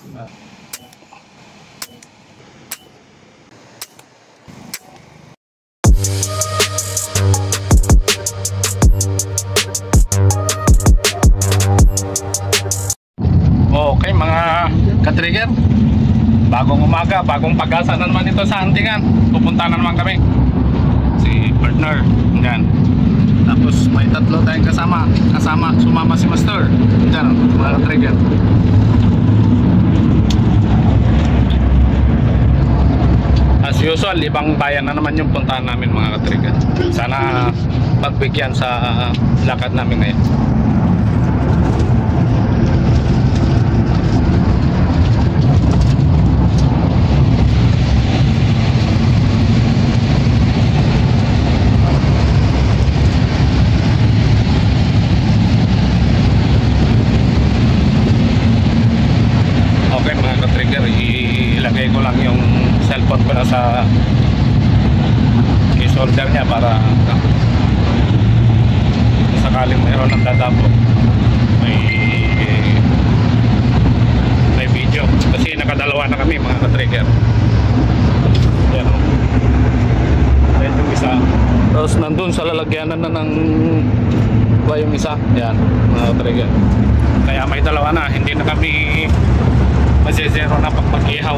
Okay mga ka-trigger, bagong umaga, bagong pag-asa na naman ito sa huntingan. Pupunta na naman kami. Si partner, yan. Tapos may tatlo tayong kasama, sumama si Master. Yan mga ka-trigger. As usual, ibang bayan na naman yung puntahan namin mga ka-trigger. Sana pagbigyan sa lakad namin ngayon. Okay mga ka-trigger, ilagay ko lang yung cellphone ko na sa shoulder niya para sakaling mayroon ng dadapo may video, kasi nakadalawa na kami mga ka-trigger. Yan o, yan yung isa, tapos nandun sa lalagyanan na ng yung isa, yan mga ka-trigger. Kaya may dalawa na, hindi na kami masisero na pag mag-ihaw.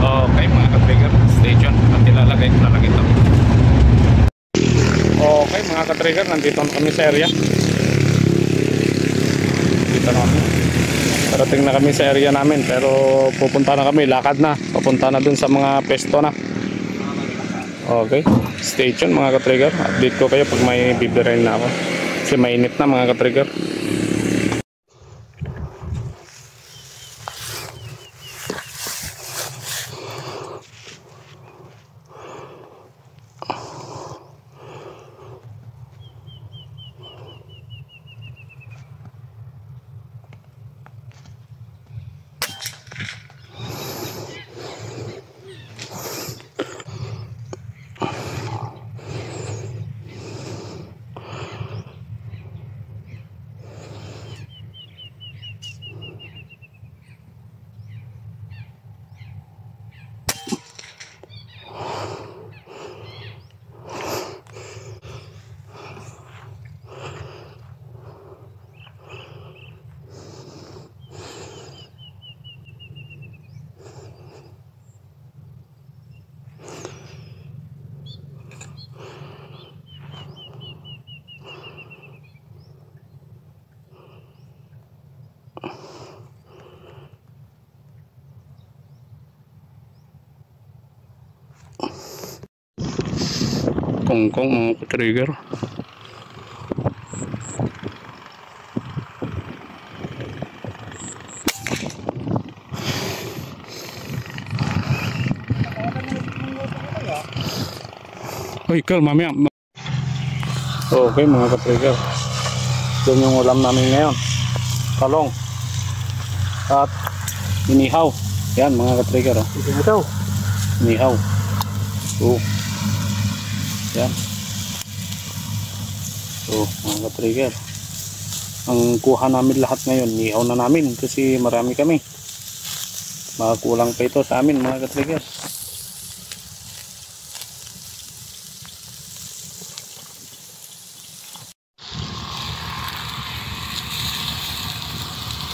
Okay mga ka-trigger, stay tuned at ilalagay ko na lang ito. Okay mga ka-trigger, nandito na kami sa area. Dito na kami, parating na kami sa area namin, pero pupunta na kami, lakad na, papunta na dun sa mga pesto na. Okay, stay tuned mga ka-trigger, update ko kayo pag may bibirain na ako, kasi mainit na mga ka-trigger. Kongkong mga ka-trigger. Uy, Carl, mamaya. Okay mga ka-trigger, yun yung ulam namin ngayon, talong at inihaw. Yan mga ka-trigger, oh. Inihaw. Yan. So mga ka-trigger, ang kuha namin lahat ngayon, nihaw na namin kasi marami kami. Makakulang pa ito sa amin mga ka-trigger.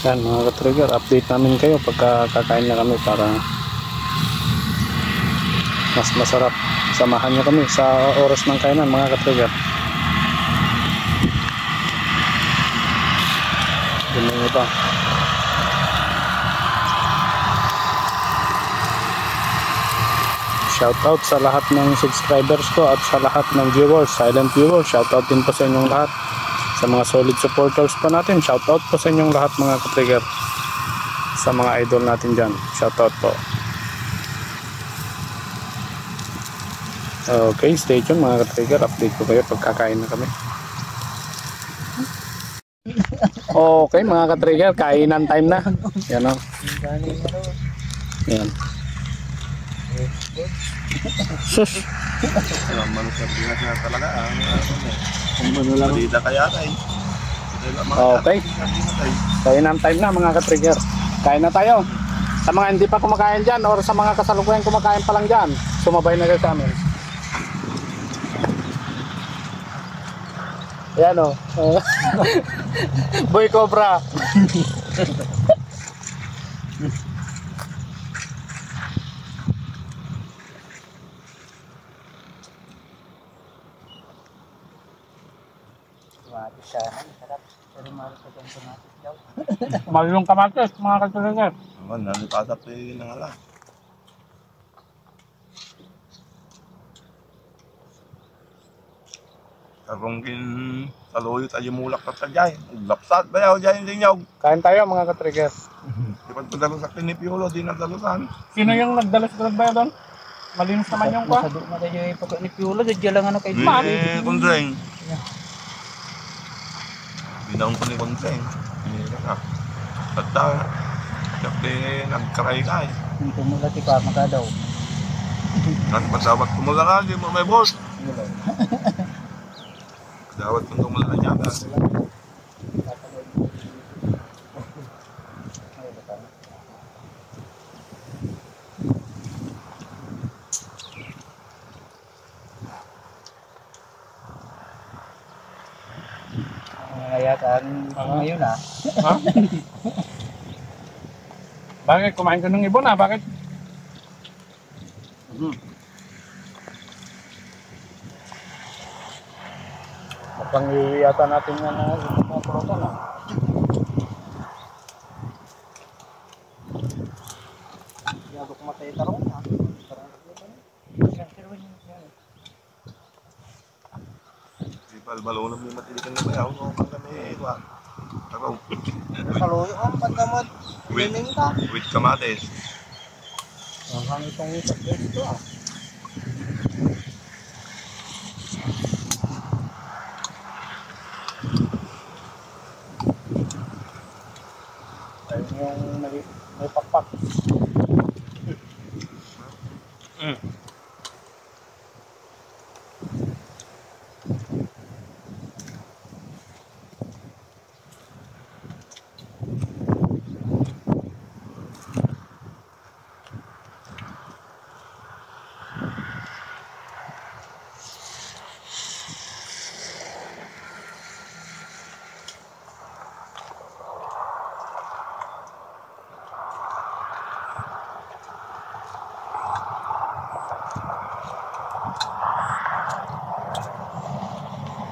Yan mga ka-trigger, update namin kayo pagka kakain na kami para mas masarap. Samahan nyo kami sa oras ng kainan mga ka-trigger. Ganun ito. Shoutout sa lahat ng subscribers ko at sa lahat ng viewers, silent viewers. Shoutout din po sa inyong lahat. Sa mga solid supporters po natin, shoutout po sa inyong lahat mga ka-trigger. Sa mga idol natin dyan, shoutout po. Okay, stay tuned mga ka-trigger, update ko kayo pag kakain na kami. Okay mga ka-trigger, kainan time na. Yan o. Yan. Sus. Okay, kainan time na mga ka-trigger. Kain na tayo. Sa mga hindi pa kumakain dyan or sa mga kasalukuyan kumakain pa lang dyan, sumabay na kayo sa amin. Ayan o. Boy Cobra. Kamatis sana, sarap. Pero mahal sa itong kamatis daw. Mahal yung kamatis, mga kasalukuyan. Naman, nalipatap na nga lang. Karong kin saluyo tayo mulak na tadyay. Lapsat ba yaw dyan din yaw. Kain tayo mga katrigger. Di pa padalo sa kinipiolo, di nagdalusan. Sino yung nagdalas ba doon? Malinis naman yung kwa? Masadok na tayo yung pagka ni Piolo. Dadya lang ano kay Kundreng. Binaon ko ni Kundreng. Pinila ka. Tata. Kasi nagkaray-kay. Yung tumulat ka, makadaw. At pasawat kumula ka, di mo may boss. Dawat kong kumula na niya. Nangyayatan ngayon ah. Ha? Bakit? Kumain ka ng ibon ah? Bakit? Mukhang iiyata natin nga na ibon na proton ah. Gago kumatay tarong ah. Di pa balonam yung matilikan na bayaw. No, kung kami ito ah. Taraw. Saluyo ang pagkamot. Lining ka. With kamates. Mukhang itong ito ah. Ayun yung may pakpak.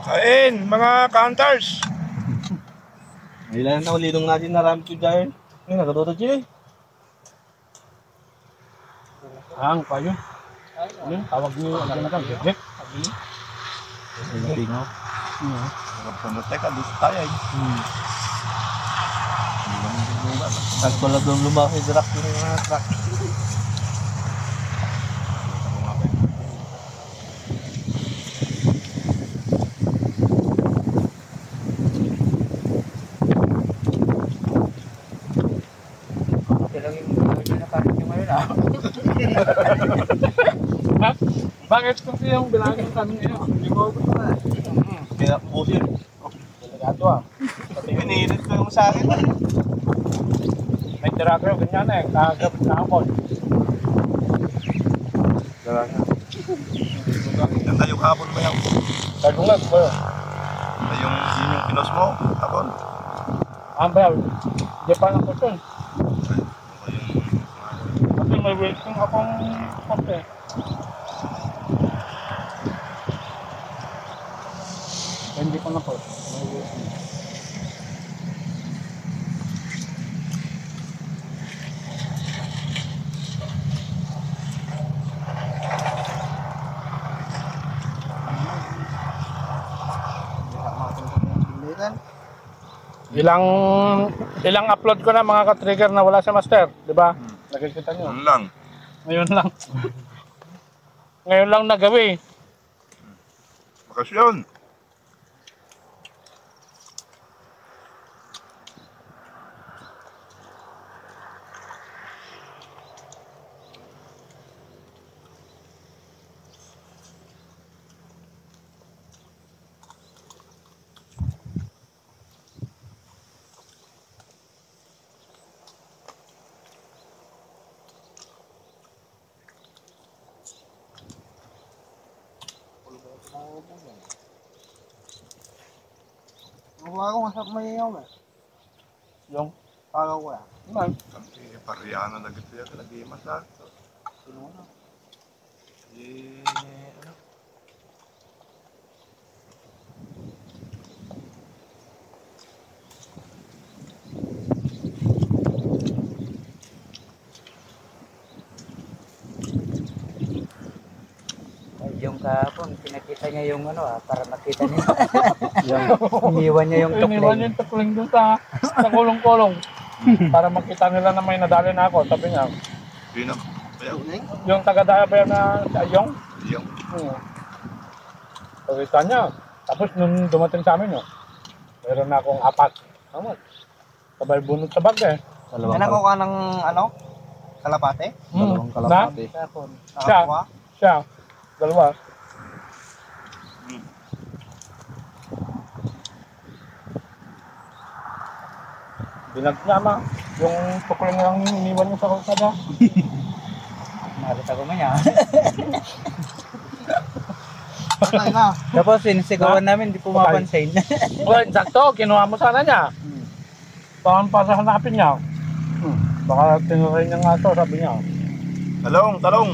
Kain, mga counters! Ilan na ulidong natin na ramp to dyan. Ngayon, nakatuto siya eh. Ang payo. Ano? Tawag niyo ano na kan? Jet? Pingaw. Panatek ka, gusto tayo eh. Hindi naman din lugar. Nagpala doon lumaki truck yung mga truck. Okay lang yung gawin na parang yung ngayon ah. Ha? Bakit kung yung bilangin kami ngayon? Hindi mo ako na. Kaya po yun. Delikado ah. Pinilit ko yung sa akin. May tira kayo, ganyan eh. Kagabit na ako. Yan tayo kapon ba yan? Kagungag ko. Ay, yung pinos mo, kapon. Ang bayaw. Di pa na ko ito. Ay, Kasi may waiting akong kape. Hindi ko na po. May waiting. Ilang upload ko na mga ka-trigger na wala sa master, di ba? Nakikita nyo. yun lang. Ngayon lang. Ngayon lang nagawi. Bakasyon. Makuha ko masap mayayaw eh. Yung, Pagaw ko yan. man. Kami pariano na gitu ya lagi masak. Sino na? Ano? Yung kahapon, pinakita niya yung ano para makita niya. Iniwan niya yung Iniwan tukling. yung tukling dun sa kulong-kulong. Para makita nila na may nadali na ako. Sabi niya, Sino? Bayaw. yung taga-daya ba yan na si Ayong? Yung. Pagkita niya. Tapos nung dumating sa amin, meron na akong 4. Tama. Sabay bunot sa bag eh. Dalawang Yan ako ka ng ano? Kalapate? Dalawang kalapati. Kahapon. Siya. Nakakuha? Siya. Dalawa. Binag niya ma. Yung tukling lang iniwan niya sa kalsada. Nakita ko nga niya. Patay na. Tapos sinisigawan namin, di pumapansin. Well, sakto. Kinuha mo sana niya. Baka para hanapin niya. Baka tinuloy niya nga ito, sabi niya. Talong, talong.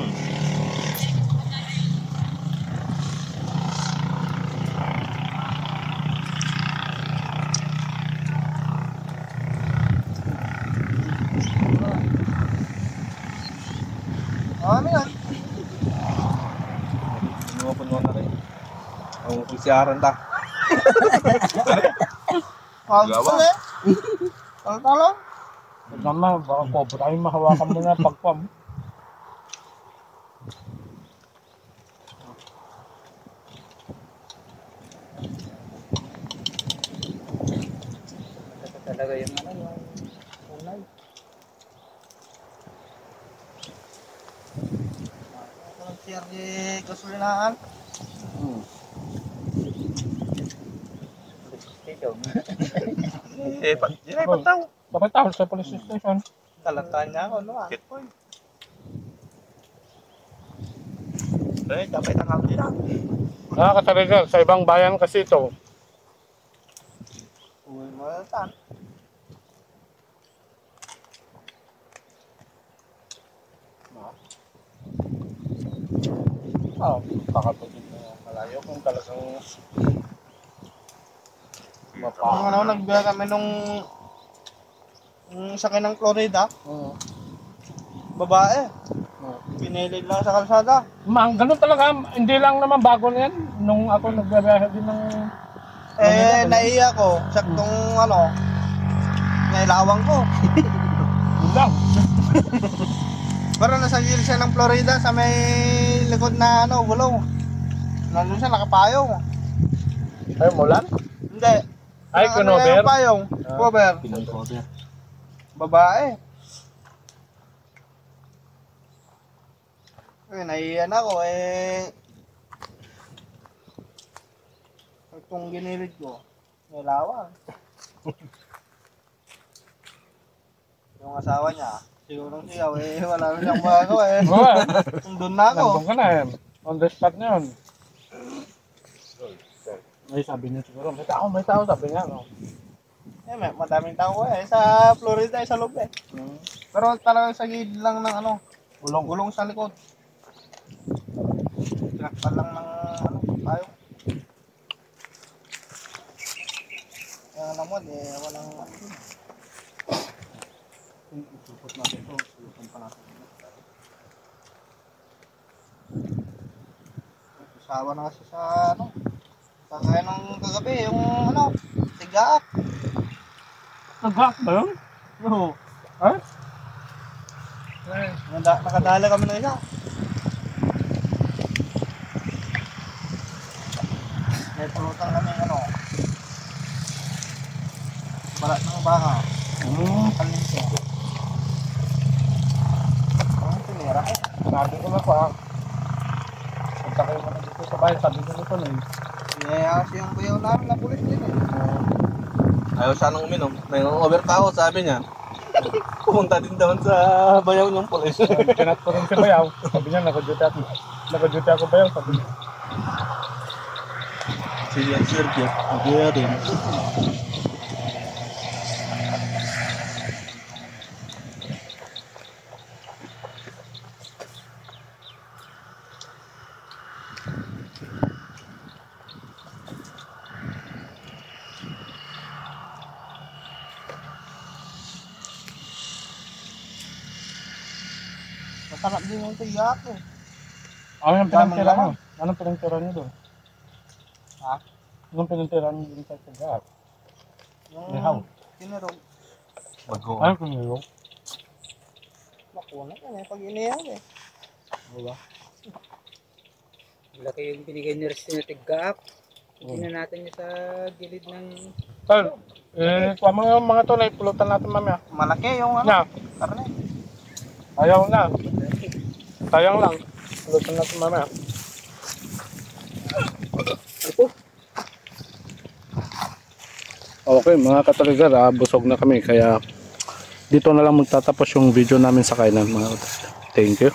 Ano yan? Puno na rin. Ang kusiyaran ta. Gawa. Ang talong? Huwag naman, baka ko, tayo mahawakan mo na pagpam. Ito talaga yung ano, yung kulay. Ang share di gasolinahan. Yan ay pataw. Bakit tao sa police station? Talataan niya ako, no? Kit po. Eh, dapat ang hapdi na. Nakakatarigal, sa ibang bayan kasi ito. Uy, malatan. Kakapagin na malayo kung talagang Nung ano, nagbiya kami nung sakay ng Florida, babae. Pinilid lang sa kalsada. Ganun talaga, hindi lang naman bago na yan. Nung ako nagbabiyahe din ng... Naiya ko. Saktong ano, nailawang ko. Yun lang. Pero nasa gilid siya ng Florida sa may likod na ano, gulong. Nandun siya, nakapayong. Ay, mulan? Hindi. Ay, Ano kunover? yung payong? Cover. Pinag-cover. Babae. Naiiyan ako itong ginirid ko, nilawang. Yung asawa niya, sigurong sigaw wala na siyang magagawa Oo, Doon na ako. nandun ka na eh. On the spot na yun. Ay, sabi niya siguro, may tao, sabi niya. No? Madaming tao sa Florida, sa loob Pero talagang sa gilid lang ng ano, gulong sa likod. Tinakpan lang ng ano, tayo. Yung alam mo, walang ano dun. Supot natin ito. Supotan pa natin. Usawa na kasi sa ano, kagaya nung kagabi, yung ano, tigaak. Nag-hack ba yun? Oo. Ha? Nakadala kami na isa. May pulutan kami ano. Balat ng baka. Kalinso. Ang tinira eh. Sabi ko na pa. Punta kayo na dito sa bahay, sabi ko na pa na eh. Kaya kasi yung bayaw namin na pulis din Ayaw siya nang uminom. May over pa ako, sabi niya. Pumunta din daw sa bayaw ng polis. Kinat ko rin si Bayaw. Sabi niya, naka-duty ako. Naka-duty ako Bayaw, sabi niya. Si Sergio, dia din. Masarap din yung tiyak eh. Ano yung Daming pinagtira laman. nyo? Anong pinagtira nyo doon? Ha? Anong pinagtira nyo doon sa tigaat? Ihaw. Yung tinirog. Bago. Ano kung nilong? Nakuha yan eh. Pag inihaw eh. Diba? Laki yung binigay ni Resto na tigap. Tingnan natin yung sa gilid ng... Tal, kuha mga to na ipulutan natin mamaya. Malaki yung ano. Na, Karne. ayaw na. Sayang lang. Pulutan natin mamaya. Okay mga kataligar, busog na kami kaya dito na lang magtatapos yung video namin sa kainan mga kataligar. Thank you.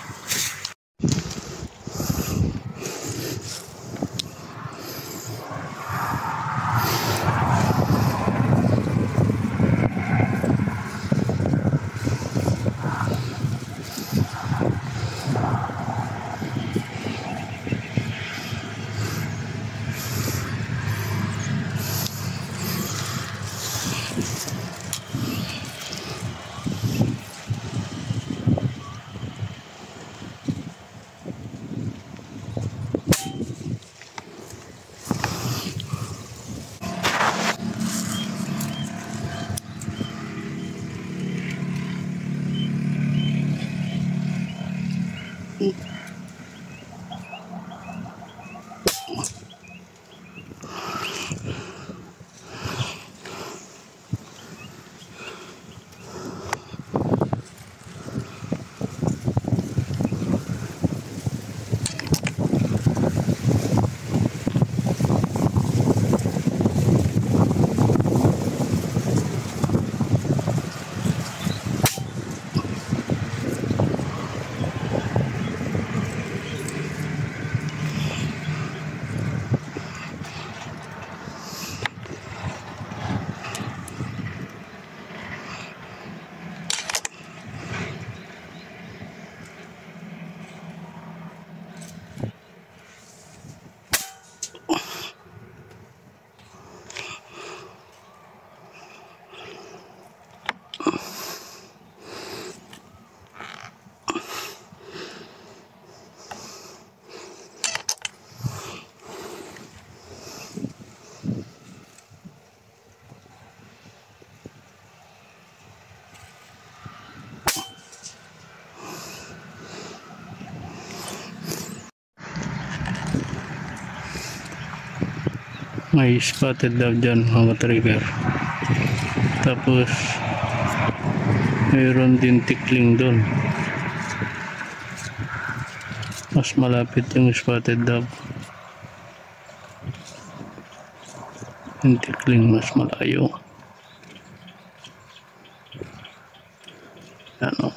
May spotted dove dyan mga trigger, tapos mayroon din tikling doon. Mas malapit yung spotted dove, yung tikling mas malayo. Ano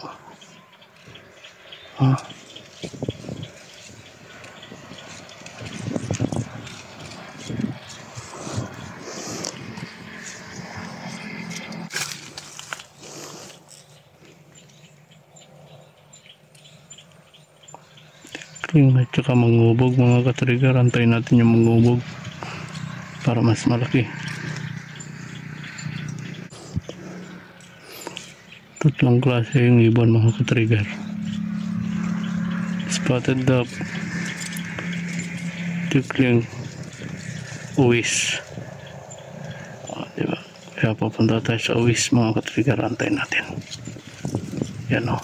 tikling at saka mangubog mga katrigger. Antayin natin yung mangubog para mas malaki. Tatlong klase yung ibon mga katrigger: spotted dove, tikling, uwis. Diba? Kaya pupunta tayo sa uwis mga katrigger. Antayin natin. Yan o.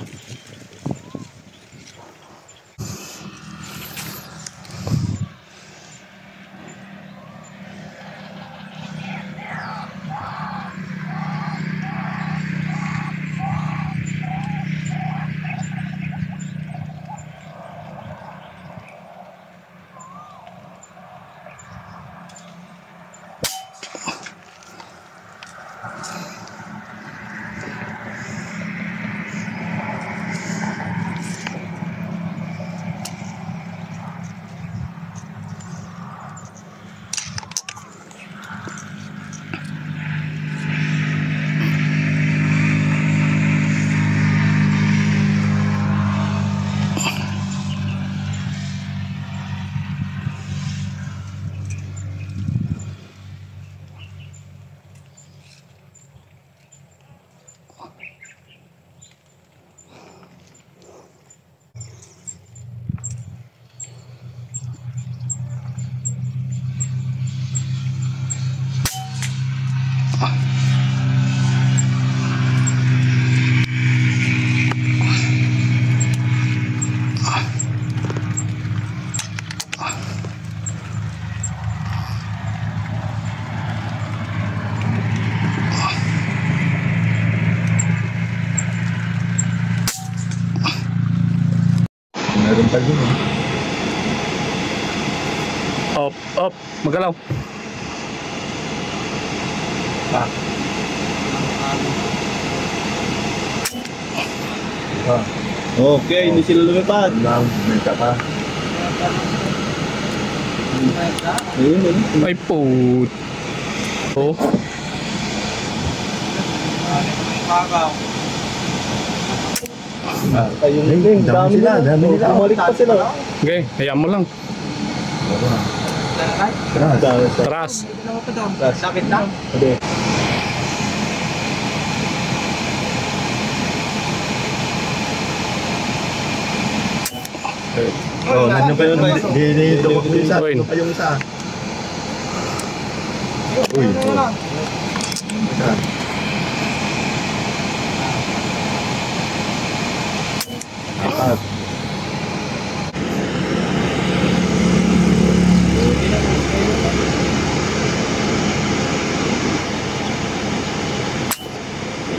Tagal yun eh. Up, magalaw. Okay, hindi sila lumipad. May ka. Ayun, ayun. Ay put. Oh. Ayun, dami nila. Bumalik pa sila. Okay, hayaan mo lang. Tras. Sakit lang. Oh, nandiyan pa yun. Hindi yung isa. Uy. Ito pa yung isa. Uy. Isa. Apat.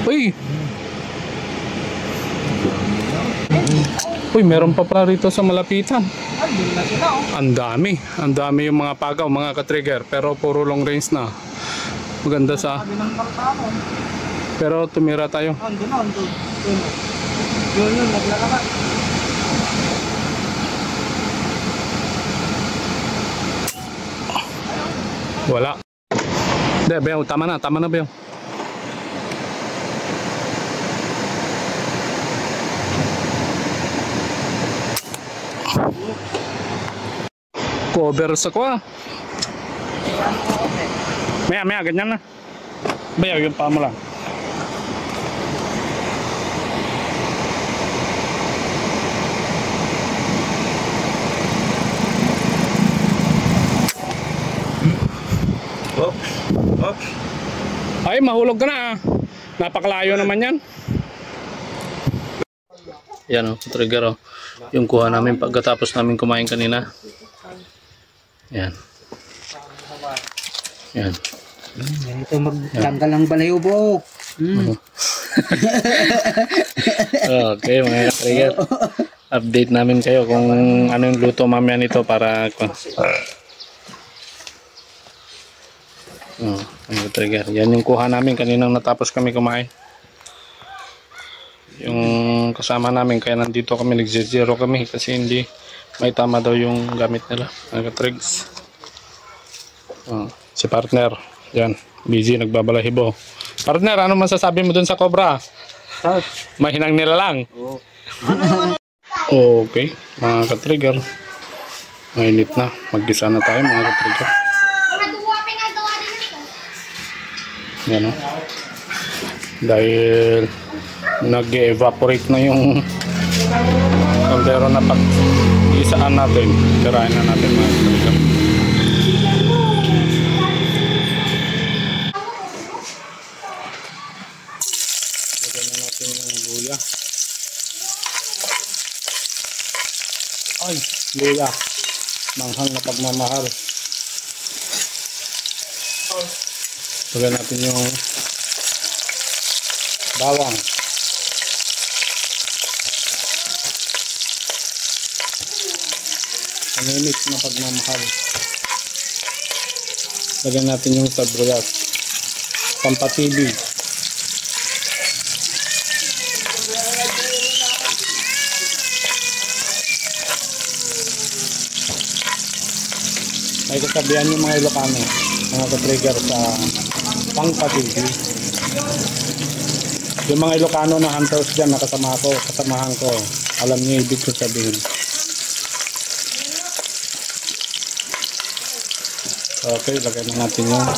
Uy. Uy, meron pa pala rito sa malapitan. Ang dami yung mga pagaw, mga ka-trigger, pero puro long range na. Maganda sa. Pero tumira tayo. Yun, naglakabat. Wala. Hindi, Beo, tama na, Beo. Cover sa kwa. Maya, ganyan na. Bayaw yung paa mo lang. Ay, mahulog ka na ah. Napakalayo naman yan. Yan o, trigger o. Yung kuha namin pagkatapos namin kumain kanina. Yan. Yan. Ito magtanggal ng balahibo. Okay mga ka-trigger. Update namin kayo kung ano yung luto mamaya nito para mga trigger. Yan yung kuha namin kaninang natapos kami kumain. Yung kasama namin kaya nandito kami, nag-zero kami kasi hindi may tama daw yung gamit nila mga ka-trigs. Si partner yan, busy nagbabalahibo. Partner, ano masasabi mo dun sa cobra? Mahinang nila lang. Okay mga ka-trigger, mainit na, mag-gisa na tayo mga ka-trigger. Yan o, dahil nag-evaporate na yung kaldero na pag-isaan natin, tirahin na natin mga ka-trigger. Lagyan na natin yung luya. Ay, luya, manghang na pagmamahal. Lagyan natin yung bawang. Paninis na pagmamahal. Lagyan natin yung sibuyas. Pampatibig. May kasabihan yung mga Ilocano, mga ka-trigger sa pangpatibig. Yung mga Ilocano na hunters dyan na kasamahan ko, alam niyo ibig ko sabihin. Okay, lagay na natin yung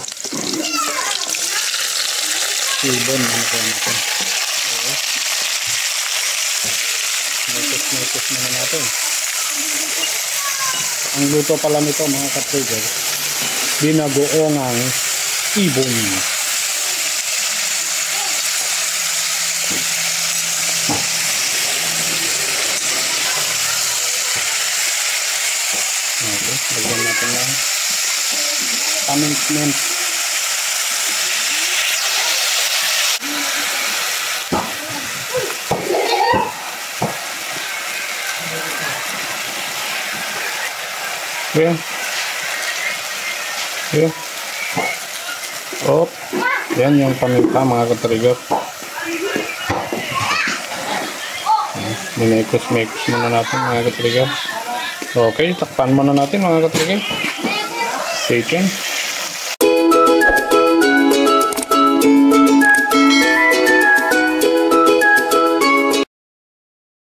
sibon. Lagay natin. Okay. Naipos na natin. Ang luto pala nito mga ka-trigger, binagoongang ibon. Okay, lagyan natin lang pamince. Ayan. Ayan. Oh. Yan yung paminta mga katrigger. Minekos-mekos muna natin mga katrigger. Okay, takpan muna natin mga katrigger. Chicken.